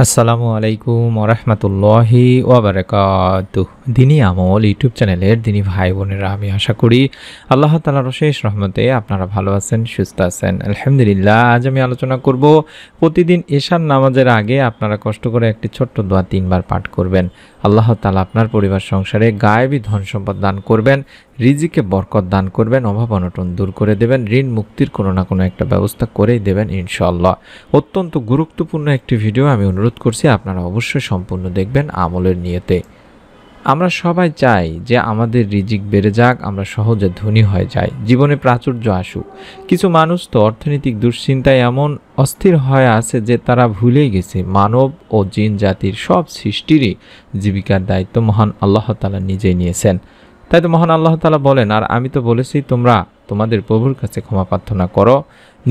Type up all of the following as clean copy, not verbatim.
আসসালামু আলাইকুম ওরহমতুল্লাহি ওয়াবারাকাতুহ। দিনী আমল ইউটিউব চ্যানেলের দিনী ভাই বোনেরা, আমি আশা করি আল্লাহ তাআলার অশেষ রহমতে আপনারা ভালো আছেন, সুস্থ আছেন। আলহামদুলিল্লাহ। আজ আমি আলোচনা করব প্রতিদিন এশার নামাজের আগে আপনারা কষ্ট করে একটি ছোট্ট দোয়া 3 বার পাঠ করবেন। আল্লাহ তাআলা আপনার পরিবার সংসারে গায়েবী ধন সম্পদ দান করবেন, রিজিকে বরকত দান করবেন, অভাব অনটন দূর করে দেবেন, ঋণ মুক্তির কোনো না কোনো একটা ব্যবস্থা করেই দেবেন ইনশাআল্লাহ। অত্যন্ত গুরুত্বপূর্ণ একটি ভিডিও, আমি অনুরোধ করছি আপনারা অবশ্যই সম্পূর্ণ দেখবেন আমলের নিয়তে। আমরা সবাই চাই যে আমাদের রিজিক বেড়ে যাক, আমরা সহজে ধনী হয়ে যাই, জীবনে প্রাচুর্য আসুক। কিছু মানুষ তো অর্থনৈতিক দুশ্চিন্তায় এমন অস্থির হয়ে আছে যে তারা ভুলেই গেছে মানব ও জিন জাতির সব সৃষ্টিরই জীবিকার দায়িত্ব মহান আল্লাহ তাআলা নিজেই নিয়েছেন। তাই তো মহান আল্লাহ তাআলা বলেন, আর আমি তো বলেছি তোমরা তোমাদের প্রভুর কাছে ক্ষমা প্রার্থনা করো,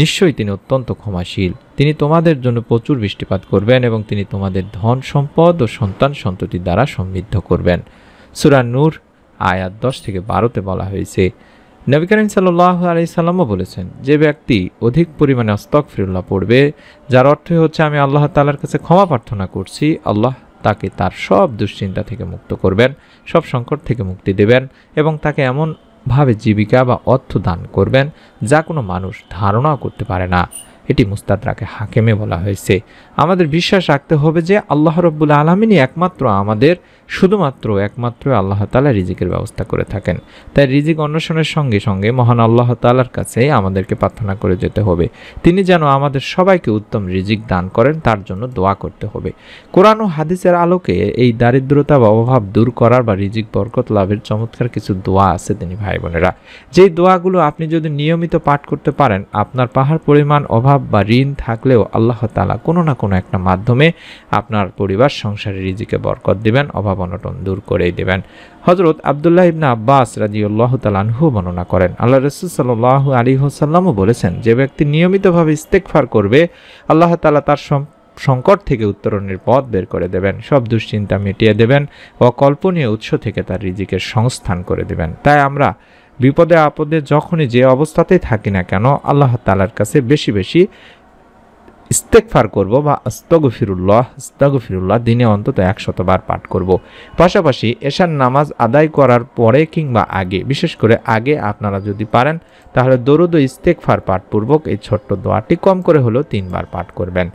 নিশ্চয়ই তিনি অত্যন্ত ক্ষমাশীল। তিনি তোমাদের জন্য প্রচুর বৃষ্টিপাত করবেন এবং তিনি তোমাদের ধন সম্পদ ও সন্তান সন্ততি দ্বারা সমৃদ্ধ করবেন। সূরা নূর আয়াত 10 থেকে 12তে বলা হয়েছে। নবী করিম সাল্লাল্লাহু আলাইহি সাল্লামও বলেছেন, যে ব্যক্তি অধিক পরিমাণে আস্তাগফিরুল্লাহ পড়বে, যার অর্থ হচ্ছে আমি আল্লাহ তাআলার কাছে ক্ষমা প্রার্থনা করছি, আল্লাহ তাকে তার সব দুশ্চিন্তা থেকে মুক্ত করবেন, সব সংকট থেকে মুক্তি দেবেন এবং তাকে এমনভাবে জীবিকা বা অর্থ দান করবেন যা কোনো মানুষ ধারণাও করতে পারে না। এটি মুস্তাদরাকে হাকিমে বলা হয়েছে। আমাদের বিশ্বাস রাখতে হবে যে আল্লাহ রাব্বুল আলামিনই একমাত্র আল্লাহ তাআলা রিজিকের ব্যবস্থা করে থাকেন। তাই রিজিক অন্বেষণের সঙ্গে সঙ্গে মহান আল্লাহ তাআলার কাছে আমাদেরকে প্রার্থনা করে যেতে হবে। তিনি যেন আমাদের সবাইকে উত্তম রিজিক দান করেন, তার জন্য দোয়া করতে হবে। কোরআন ও হাদিসের আলোকে এই দারিদ্রতা বা অভাব দূর করার বা রিজিক বরকত লাভের চমৎকার কিছু দোয়া আছে তিনি ভাই বোনেরা। যেই দোয়াগুলো আপনি যদি নিয়মিত পাঠ করতে পারেন, আপনার পাহাড় পরিমাণ অভাব বা ঋণ থাকলেও আল্লাহ তাআলা কোনো না কোনো একটা মাধ্যমে আপনার পরিবার সংসারে রিজিকে বরকত দিবেন, অভাব অনটন দূর করেই দেবেন। হযরত আব্দুল্লাহ ইবনে আব্বাস রাদিয়াল্লাহু তাআলা আনহু বর্ণনা করেন, আল্লাহ রাসূল সাল্লাল্লাহু আলাইহি ওয়াসাল্লামও বলেছেন, যে ব্যক্তি নিয়মিতভাবে ইস্তেগফার করবে, আল্লাহ তাআলা তার সংকট থেকে উত্তরণের পথ বের করে দেবেন, সব দুশ্চিন্তা মিটিয়ে দেবেন, অকল্পনীয় উৎস থেকে তার রিজিকের সংস্থান করে দেবেন। তাই আমরা বিপদে আপদে যখনই যে অবস্থাতেই থাকি না কেন, আল্লাহ তাআলার কাছে বেশি বেশি ইস্তেগফার করব বা আস্তাগফিরুল্লাহ দিনে অন্তত 100 বার পাঠ করব। পাশাপাশি এশার নামাজ আদায় করার পরে কিংবা আগে, বিশেষ করে আগে আপনারা যদি পারেন তাহলে দরুদ ও ইস্তেগফার পাঠপূর্বক এই ছোট্ট দোয়াটি কম করে হলেও 3 বার পাঠ করবেন।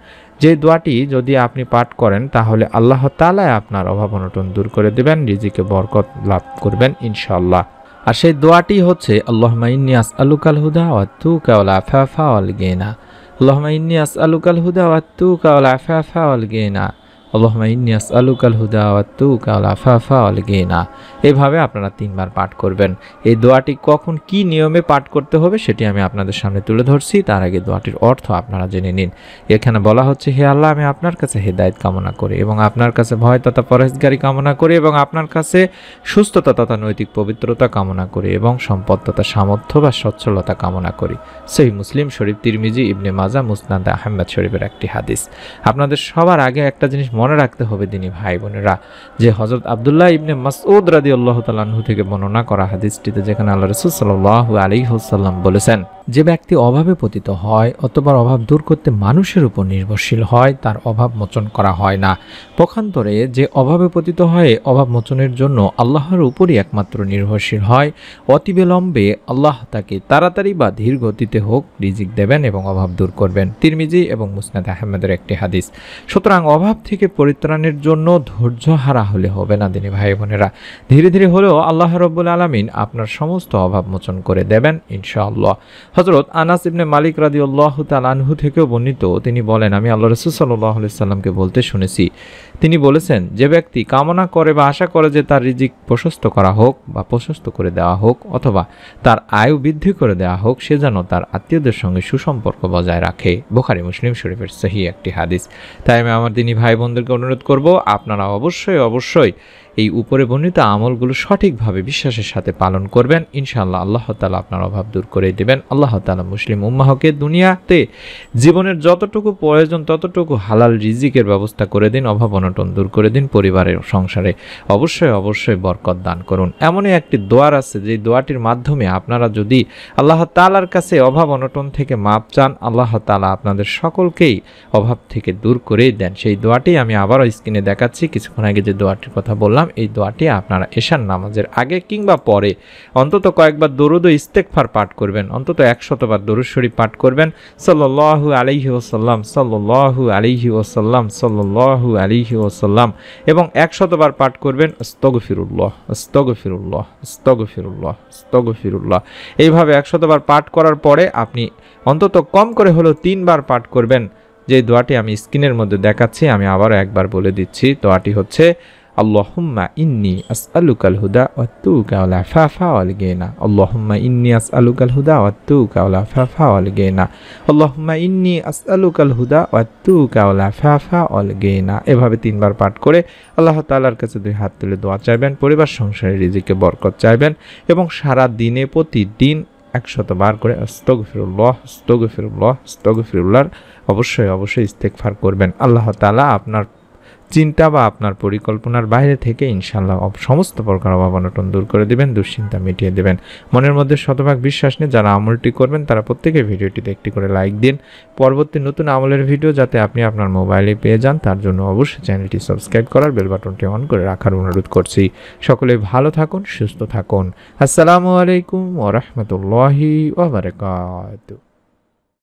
যে দোয়াটি যদি আপনি পাঠ করেন তাহলে আল্লাহ তাআলা আপনার অভাব অনটন দূর করে দেবেন, রিজিকে বরকত লাভ করবেন ইনশাআল্লাহ। আর সেই দোয়াটি হচ্ছে, আল্লাহুম্মা ইন্নী আসআলুকাল হুদা ওয়াত তুকা ওয়াল আফাফা ওয়াল গিনা। আল্লাহুম্মা ইন্নী আসআলুকাল হুদা ওয়াত তুকা ওয়াল আফাফা ওয়াল গিনা। আল্লাহুম্মা ইন্নী আসআলুকাল হুদা ওয়াত তুকা ওয়াল আফাফা ওয়াল গিনা। এভাবে আপনারা 3 বার পাঠ করবেন। এই দোয়াটি কখন কি নিয়মে পাঠ করতে হবে সেটি আমি আপনাদের সামনে তুলে ধরছি। তার আগে দোয়াটির অর্থ আপনারা জেনে নিন। এখানে বলা হচ্ছে, হে আল্লাহ, আমি আপনার কাছে হেদায়েত কামনা করি এবং আপনার কাছে ভয় তথা পরহেজগারি কামনা করি এবং আপনার কাছে সুস্থতা তথা নৈতিক পবিত্রতা কামনা করি এবং সম্পদ তথা সামর্থ্য বা সচ্ছলতা কামনা করি। সহিহ মুসলিম শরীফ, তিরমিজি, ইবনে মাজাহ, মুসনাদ আহমদ শরীফের একটি হাদিস। আপনাদের সবার আগে একটা জিনিস মনে রাখতে হবে দিনী ভাই বোনেরা, যে হযরত আব্দুল্লাহ ইবনে মাসউদ রাদিয়াল্লাহু তাআলা আনহু থেকে বর্ণনা করা হাদিসটিতে যেখানে আল্লাহ রাসূল সাল্লাল্লাহু আলাইহি ওয়াসাল্লাম বলেছেন, যে ব্যক্তি অভাবে পতিত হয় অথবা অভাব দূর করতে মানুষের উপর নির্ভরশীল হয়, তার অভাব মোচন করা হয় না। পক্ষান্তরে যে অভাবে পতিত হয় অভাব মোচনের জন্য আল্লাহর উপরই একমাত্র নির্ভরশীল হয়, অতিবিলম্বে আল্লাহ তাকে তাড়াতাড়ি বা ধীর গতিতে হোক রিজিক দেবেন এবং অভাব দূর করবেন। তিরমিজি এবং মুসনাদ আহমদের একটি হাদিস। সুতরাং অভাব থেকে পরিত্রাণের জন্য ধৈর্য হারা হলে হবে না দিনী ভাই বোনেরা। ধীরে ধীরে হলেও আল্লাহ রাব্বুল আলামিন আপনার সমস্ত অভাব মোচন করে দেবেন ইনশাআল্লাহ। হযরত আনাস ইবনে মালিক রাদিয়াল্লাহু তাআলা আনহু থেকেও বর্ণিত, তিনি বলেন, আমি আল্লাহ রাসূল সাল্লাল্লাহু আলাইহি সাল্লামকে বলতে শুনেছি, তিনি বলেছেন, যে ব্যক্তি কামনা করে বা আশা করে যে তার রিজিক প্রশস্ত করা হোক বা প্রশস্ত করে দেওয়া হোক অথবা তার আয়ু বৃদ্ধি করে দেওয়া হোক, সে যেন তার আত্মীয়দের সঙ্গে সুসম্পর্ক বজায় রাখে। বুখারী মুসলিম শরীফের সহিহ একটি হাদিস। তাই আমি আমার দিনী ভাই বোনদেরকে অনুরোধ করব, আপনারা অবশ্যই এই উপরে বর্ণিত আমলগুলো সঠিকভাবে বিশ্বাসের সাথে পালন করবেন, ইনশাআল্লাহ আল্লাহ তাআলা আপনার অভাব দূর করে দেবেন। আল্লাহ তাআলা মুসলিম উম্মাহকে দুনিয়াতে জীবনের যতটুকু প্রয়োজন ততটুকু হালাল রিজিকের ব্যবস্থা করে দিন, অভাব অনটন দূর করে দিন, পরিবারের সংসারে অবশ্যই বরকত দান করুন। এমনই একটি দোয়ার আছে যে দোয়াটির মাধ্যমে আপনারা যদি আল্লাহ তাআলার কাছে অভাব অনটন থেকে মাপ চান, আল্লাহ তাআলা আপনাদের সকলকেই অভাব থেকে দূর করেই দেন। সেই দোয়াটি আমি আবারও স্ক্রিনে দেখাচ্ছি। কিছুক্ষণ আগে যে দোয়াটির কথা বললাম, এই দোয়াটি আপনারা এশার নামাজের আগে কিংবা পরে অন্তত কয়েকবার দরুদ ও ইস্তেগফার পাঠ করবেন, অন্তত 100 বার দরুদ শরীফ পাঠ করবেন, সাল্লাল্লাহু আলাইহি ওয়াসাল্লাম সাল্লাল্লাহু আলাইহি ওয়াসাল্লাম সাল্লাল্লাহু আলাইহি ওয়াসাল্লাম, এবং 100 বার পাঠ করবেন আস্তাগফিরুল্লাহ আস্তাগফিরুল্লাহ আস্তাগফিরুল্লাহ আস্তাগফিরুল্লাহ। এইভাবে 100 বার পাঠ করার পরে আপনি অন্তত কম করে হলেও 3 বার পাঠ করবেন। যে দোয়াটি আমি স্ক্রিনের মধ্যে দেখাচ্ছি, আমি আবারও একবার বলে দিচ্ছি। দোয়াটি হচ্ছে আল্লাহুম্মা ইন্নী আসআলুকাল হুদা ওয়াত-তুকা ওয়াল আফাফা ওয়াল গিনা। আল্লাহুম্মা ইন্নী আসআলুকাল হুদা ওয়াত-তুকা ওয়াল আফাফা ওয়াল গিনা। আল্লাহুম্মা ইন্নী আসআলুকাল হুদা ওয়াত-তুকা ওয়াল আফাফা ওয়াল গিনা। এভাবে 3 বার পাঠ করে আল্লাহ তাআলার কাছে 2 হাত তুলে দোয়া চাইবেন, পরিবার সংসারে রিজিকে বরকত চাইবেন, এবং সারা দিনে প্রতিদিন 100 বার করে আস্তাগফিরুল্লাহ আস্তাগফিরুল্লাহ আস্তাগফিরুল্লাহ অবশ্যই ইস্তেগফার করবেন। আল্লাহ তাআলা আপনার চিন্তা বা আপনার পরিকল্পনার বাইরে থেকে ইনশাআল্লাহ সমস্ত প্রকার অভাব অনটন দূর করে দিবেন, দুশ্চিন্তা মিটিয়ে দেবেন। মনের মধ্যে শতভাগ বিশ্বাস নিয়ে যারা আমলটি করবেন তারা প্রত্যেকে ভিডিওটিতে একটি করে লাইক দিন। পরবর্তী নতুন আমলের ভিডিও যাতে আপনি আপনার মোবাইলে পেয়ে যান তার জন্য অবশ্যই চ্যানেলটি সাবস্ক্রাইব করার, বেল বাটনটি অন করে রাখার অনুরোধ করছি। সকলে ভালো থাকুন, সুস্থ থাকুন। আসসালামু আলাইকুম ওয়া রাহমাতুল্লাহি ওয়া বারাকাতুহু।